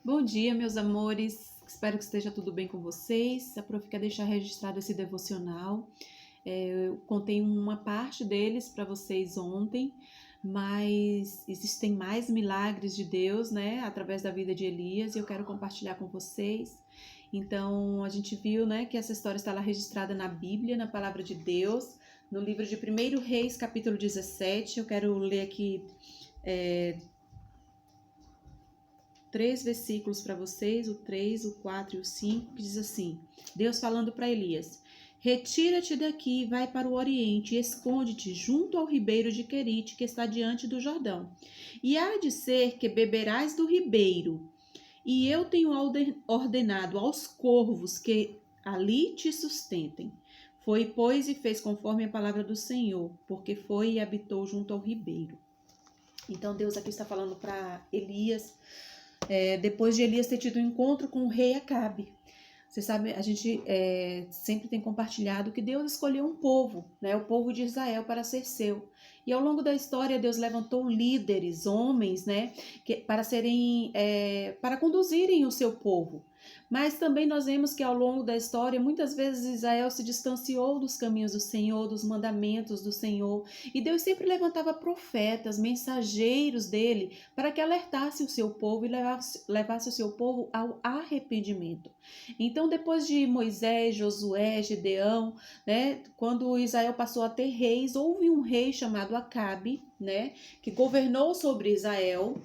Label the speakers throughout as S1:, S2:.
S1: Bom dia, meus amores. Espero que esteja tudo bem com vocês. A Prof quer deixar registrado esse devocional. Eu contei uma parte deles para vocês ontem, mas existem mais milagres de Deus, né, através da vida de Elias, e eu quero compartilhar com vocês. Então, a gente viu, né, que essa história está lá registrada na Bíblia, na Palavra de Deus, no livro de 1 Reis, capítulo 17. Eu quero ler aqui três versículos para vocês, o 3, o 4 e o 5, que diz assim: Deus falando para Elias: Retira-te daqui, vai para o oriente e esconde-te junto ao ribeiro de Querite, que está diante do Jordão. E há de ser que beberás do ribeiro, e eu tenho ordenado aos corvos que ali te sustentem. Foi, pois, e fez conforme a palavra do Senhor, porque foi e habitou junto ao ribeiro. Então Deus aqui está falando para Elias, depois de Elias ter tido um encontro com o rei Acabe. Você sabe, a gente sempre tem compartilhado que Deus escolheu um povo, né, o povo de Israel, para ser seu. E ao longo da história, Deus levantou líderes, homens, né, para conduzirem o seu povo. Mas também nós vemos que ao longo da história, muitas vezes Israel se distanciou dos caminhos do Senhor, dos mandamentos do Senhor. E Deus sempre levantava profetas, mensageiros dele, para que alertasse o seu povo e levasse o seu povo ao arrependimento. Então, depois de Moisés, Josué, Gideão, né, quando Israel passou a ter reis, houve um rei chamado Acabe, né, que governou sobre Israel.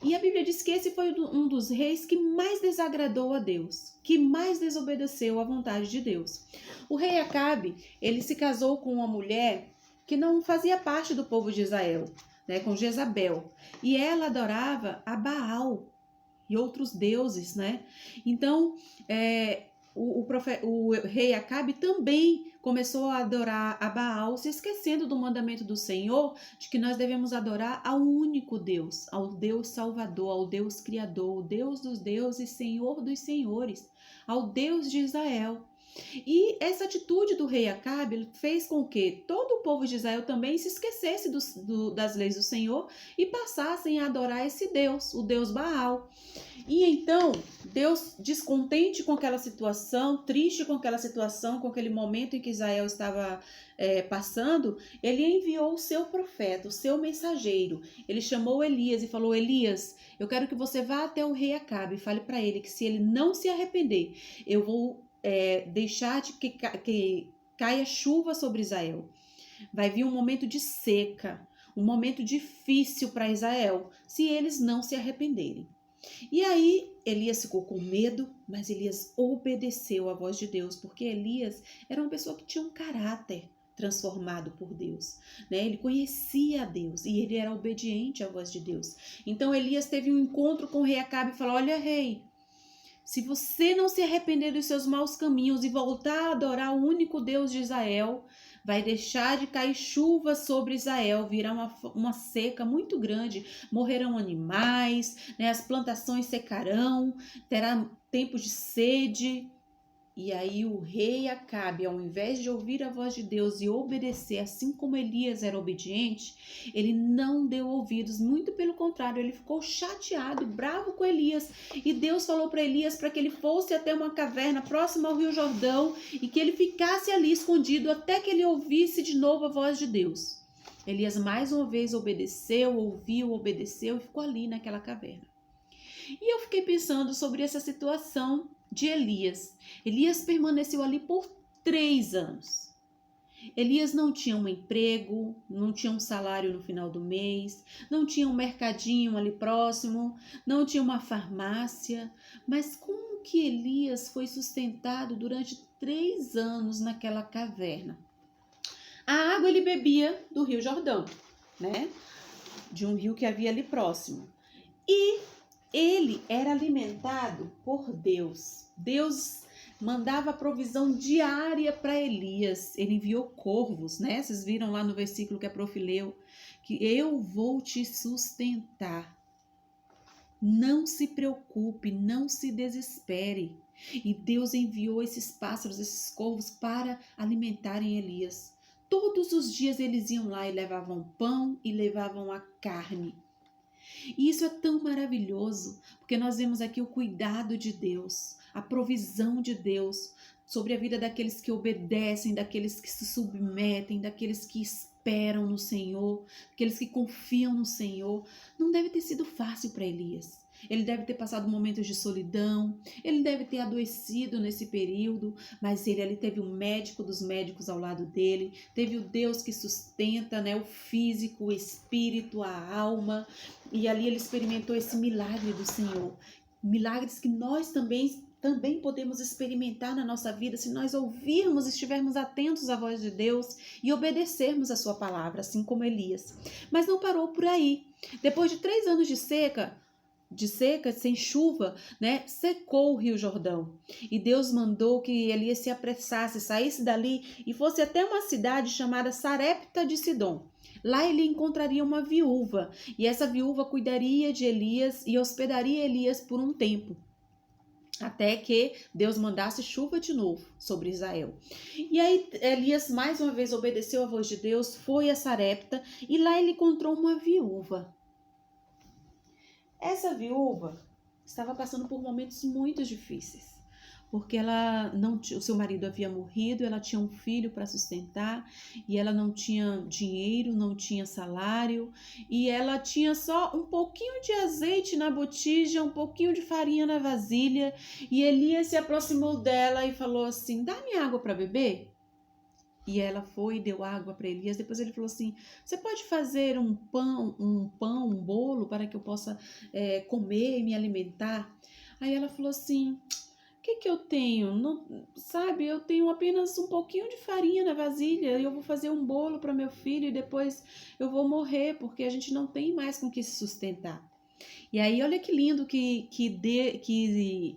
S1: E a Bíblia diz que esse foi um dos reis que mais desagradou a Deus, que mais desobedeceu à vontade de Deus. O rei Acabe, ele se casou com uma mulher que não fazia parte do povo de Israel, né, com Jezabel. E ela adorava a Baal e outros deuses, né? Então, o rei Acabe também começou a adorar a Baal, se esquecendo do mandamento do Senhor, de que nós devemos adorar ao único Deus, ao Deus Salvador, ao Deus Criador, o Deus dos deuses, Senhor dos senhores, ao Deus de Israel. E essa atitude do rei Acabe fez com que todo o povo de Israel também se esquecesse das leis do Senhor e passassem a adorar esse Deus, o Deus Baal. E então, Deus, descontente com aquela situação, triste com aquela situação, com aquele momento em que Israel estava passando, ele enviou o seu profeta, o seu mensageiro. Ele chamou Elias e falou: Elias, eu quero que você vá até o rei Acabe e fale para ele que se ele não se arrepender, eu vou deixar de que caia chuva sobre Israel. Vai vir um momento de seca, um momento difícil para Israel, se eles não se arrependerem. E aí Elias ficou com medo, mas Elias obedeceu à voz de Deus, porque Elias era uma pessoa que tinha um caráter transformado por Deus, né? Ele conhecia a Deus e ele era obediente à voz de Deus. Então Elias teve um encontro com o rei Acabe e falou: olha, rei, se você não se arrepender dos seus maus caminhos e voltar a adorar o único Deus de Israel, vai deixar de cair chuva sobre Israel, virá uma seca muito grande, morrerão animais, né, as plantações secarão, terá tempo de sede. E aí o rei Acabe, ao invés de ouvir a voz de Deus e obedecer, assim como Elias era obediente, ele não deu ouvidos, muito pelo contrário, ele ficou chateado, bravo com Elias. E Deus falou para Elias para que ele fosse até uma caverna próxima ao Rio Jordão e que ele ficasse ali escondido até que ele ouvisse de novo a voz de Deus. Elias mais uma vez obedeceu, ouviu, obedeceu e ficou ali naquela caverna. E eu fiquei pensando sobre essa situação de Elias. Elias permaneceu ali por 3 anos. Elias não tinha um emprego, não tinha um salário no final do mês, não tinha um mercadinho ali próximo, não tinha uma farmácia. Mas como que Elias foi sustentado durante 3 anos naquela caverna? A água ele bebia do Rio Jordão, né? De um rio que havia ali próximo. E ele era alimentado por Deus. Deus mandava provisão diária para Elias. Ele enviou corvos, né? Vocês viram lá no versículo que a prof leu, que eu vou te sustentar. Não se preocupe, não se desespere. E Deus enviou esses pássaros, esses corvos para alimentarem Elias. Todos os dias eles iam lá e levavam pão e levavam a carne. E isso é tão maravilhoso, porque nós vemos aqui o cuidado de Deus, a provisão de Deus sobre a vida daqueles que obedecem, daqueles que se submetem, daqueles que esperam no Senhor, daqueles que confiam no Senhor. Não deve ter sido fácil para Elias. Ele deve ter passado momentos de solidão, ele deve ter adoecido nesse período, mas ele ali teve o médico dos médicos ao lado dele, teve o Deus que sustenta, né, o físico, o espírito, a alma, e ali ele experimentou esse milagre do Senhor. Milagres que nós também podemos experimentar na nossa vida se nós ouvirmos, estivermos atentos à voz de Deus e obedecermos a sua palavra, assim como Elias. Mas não parou por aí. Depois de 3 anos de seca, sem chuva, né, secou o Rio Jordão. E Deus mandou que Elias se apressasse, saísse dali e fosse até uma cidade chamada Sarepta de Sidom. Lá ele encontraria uma viúva, e essa viúva cuidaria de Elias e hospedaria Elias por um tempo, até que Deus mandasse chuva de novo sobre Israel. E aí Elias mais uma vez obedeceu à voz de Deus, foi a Sarepta, e lá ele encontrou uma viúva. Essa viúva estava passando por momentos muito difíceis, porque o seu marido havia morrido, ela tinha um filho para sustentar, e ela não tinha dinheiro, não tinha salário, e ela tinha só um pouquinho de azeite na botija, um pouquinho de farinha na vasilha, e Elias se aproximou dela e falou assim: dá-me água para beber? E ela foi e deu água para Elias. Depois ele falou assim: você pode fazer um pão, um bolo para que eu possa comer e me alimentar? Aí ela falou assim: o que eu tenho? Não, sabe, eu tenho apenas um pouquinho de farinha na vasilha e eu vou fazer um bolo para meu filho e depois eu vou morrer porque a gente não tem mais com que se sustentar. E aí olha que lindo que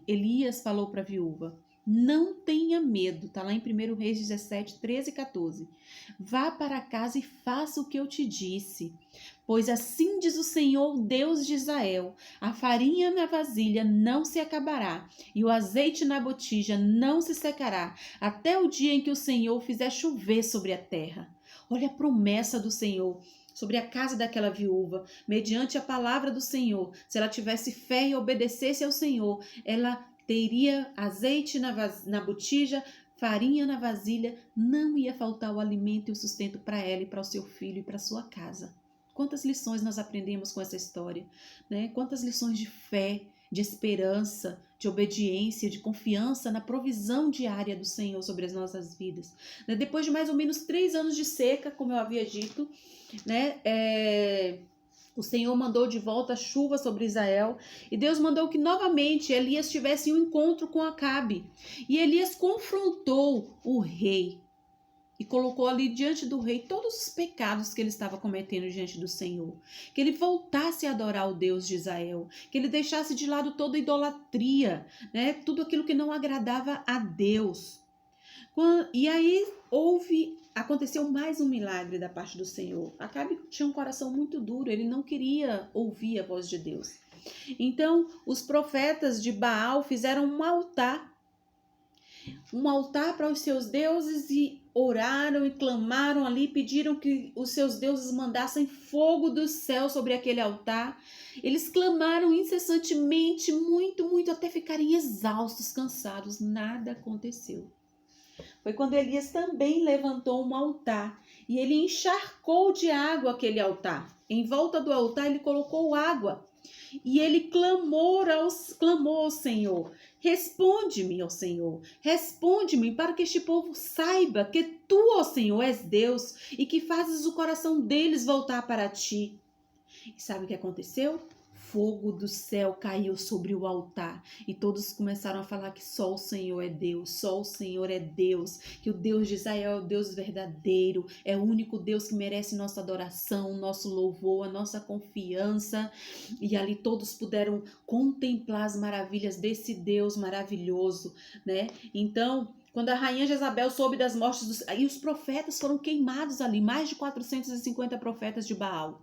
S1: Elias falou para a viúva: não tenha medo, tá lá em 1 Reis 17, 13 e 14. Vá para casa e faça o que eu te disse, pois assim diz o Senhor, Deus de Israel: a farinha na vasilha não se acabará e o azeite na botija não se secará, até o dia em que o Senhor fizer chover sobre a terra. Olha a promessa do Senhor sobre a casa daquela viúva, mediante a palavra do Senhor. Se ela tivesse fé e obedecesse ao Senhor, ela teria azeite na botija, farinha na vasilha, não ia faltar o alimento e o sustento para ela e para o seu filho e para sua casa. Quantas lições nós aprendemos com essa história, né? Quantas lições de fé, de esperança, de obediência, de confiança na provisão diária do Senhor sobre as nossas vidas. Depois de mais ou menos 3 anos de seca, como eu havia dito, né? O Senhor mandou de volta a chuva sobre Israel e Deus mandou que novamente Elias tivesse um encontro com Acabe. E Elias confrontou o rei e colocou ali diante do rei todos os pecados que ele estava cometendo diante do Senhor. Que ele voltasse a adorar o Deus de Israel, que ele deixasse de lado toda idolatria, né? Tudo aquilo que não agradava a Deus. E aí aconteceu mais um milagre da parte do Senhor. Acabe tinha um coração muito duro, ele não queria ouvir a voz de Deus. Então, os profetas de Baal fizeram um altar para os seus deuses e oraram e clamaram ali, pediram que os seus deuses mandassem fogo do céu sobre aquele altar. Eles clamaram incessantemente, muito, muito, até ficarem exaustos, cansados. Nada aconteceu. Foi quando Elias também levantou um altar e ele encharcou de água aquele altar. Em volta do altar ele colocou água e ele clamou ao Senhor: responde-me, ó Senhor, responde-me, para que este povo saiba que tu, ó Senhor, és Deus e que fazes o coração deles voltar para ti. E sabe o que aconteceu? Fogo do céu caiu sobre o altar e todos começaram a falar que só o Senhor é Deus, só o Senhor é Deus, que o Deus de Israel é o Deus verdadeiro, é o único Deus que merece nossa adoração, nosso louvor, a nossa confiança. E ali todos puderam contemplar as maravilhas desse Deus maravilhoso, né? Então, quando a rainha Jezabel soube das mortes aí os profetas foram queimados ali, mais de 450 profetas de Baal.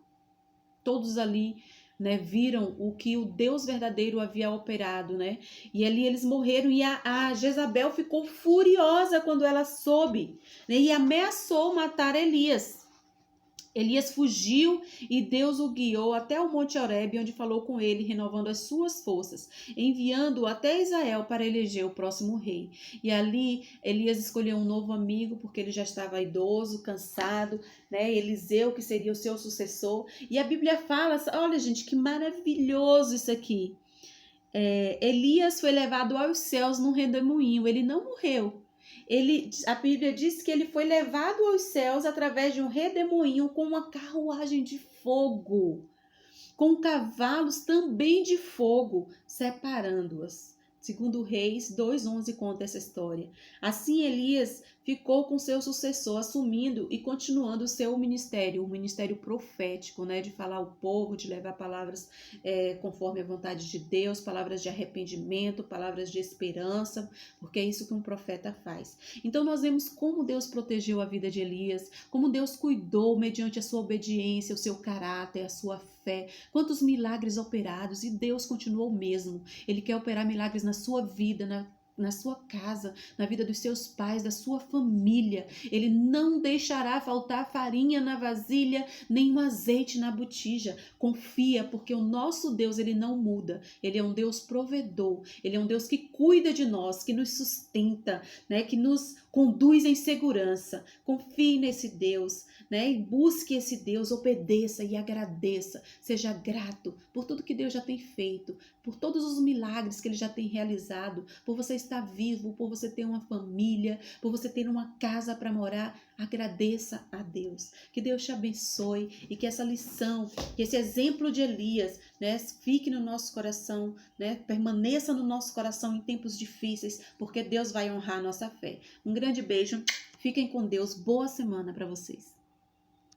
S1: Todos ali, né, viram o que o Deus verdadeiro havia operado, né? E ali eles morreram e a Jezabel ficou furiosa quando ela soube, né, e ameaçou matar Elias. Elias fugiu e Deus o guiou até o Monte Horebe, onde falou com ele, renovando as suas forças, enviando-o até Israel para eleger o próximo rei. E ali Elias escolheu um novo amigo, porque ele já estava idoso, cansado, né? Eliseu, que seria o seu sucessor. E a Bíblia fala, olha gente, que maravilhoso isso aqui. Elias foi levado aos céus num redemoinho, ele não morreu. A Bíblia diz que ele foi levado aos céus através de um redemoinho com uma carruagem de fogo, com cavalos também de fogo, separando-as. Segundo Reis 2:11 conta essa história. Assim Elias ficou com seu sucessor, assumindo e continuando o seu ministério, o ministério profético, né, de falar ao povo, de levar palavras conforme a vontade de Deus, palavras de arrependimento, palavras de esperança, porque é isso que um profeta faz. Então nós vemos como Deus protegeu a vida de Elias, como Deus cuidou mediante a sua obediência, o seu caráter, a sua fé, quantos milagres operados, e Deus continuou o mesmo. Ele quer operar milagres na sua vida, na sua casa, na vida dos seus pais, da sua família. Ele não deixará faltar farinha na vasilha, nem um azeite na botija. Confia, porque o nosso Deus, ele não muda. Ele é um Deus provedor. Ele é um Deus que cuida de nós, que nos sustenta, né? Que nos conduz em segurança. Confie nesse Deus, né? E busque esse Deus, obedeça e agradeça. Seja grato por tudo que Deus já tem feito, por todos os milagres que ele já tem realizado, por você estar vivo, por você ter uma família, por você ter uma casa para morar. Agradeça a Deus. Que Deus te abençoe e que essa lição, que esse exemplo de Elias, né, fique no nosso coração, né, permaneça no nosso coração em tempos difíceis, porque Deus vai honrar a nossa fé. Um grande beijo, fiquem com Deus, boa semana para vocês.